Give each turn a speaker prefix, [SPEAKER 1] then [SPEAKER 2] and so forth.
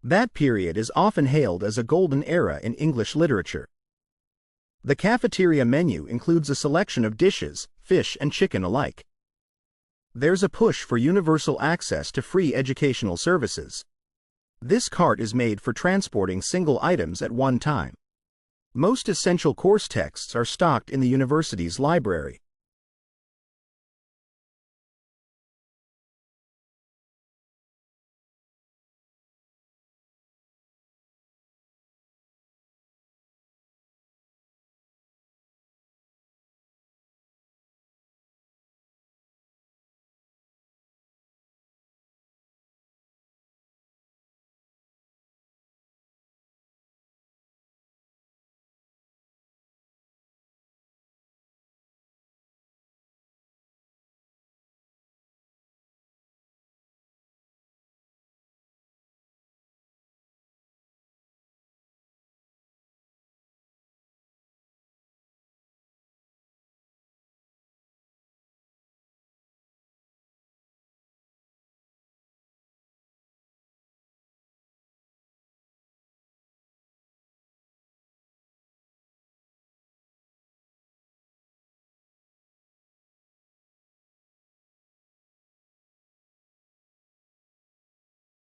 [SPEAKER 1] That period is often hailed as a golden era in English literature. The cafeteria menu includes a selection of dishes, fish and chicken alike. There's a push for universal access to free educational services. This cart is made for transporting single items at one time. Most essential course texts are stocked in the university's library.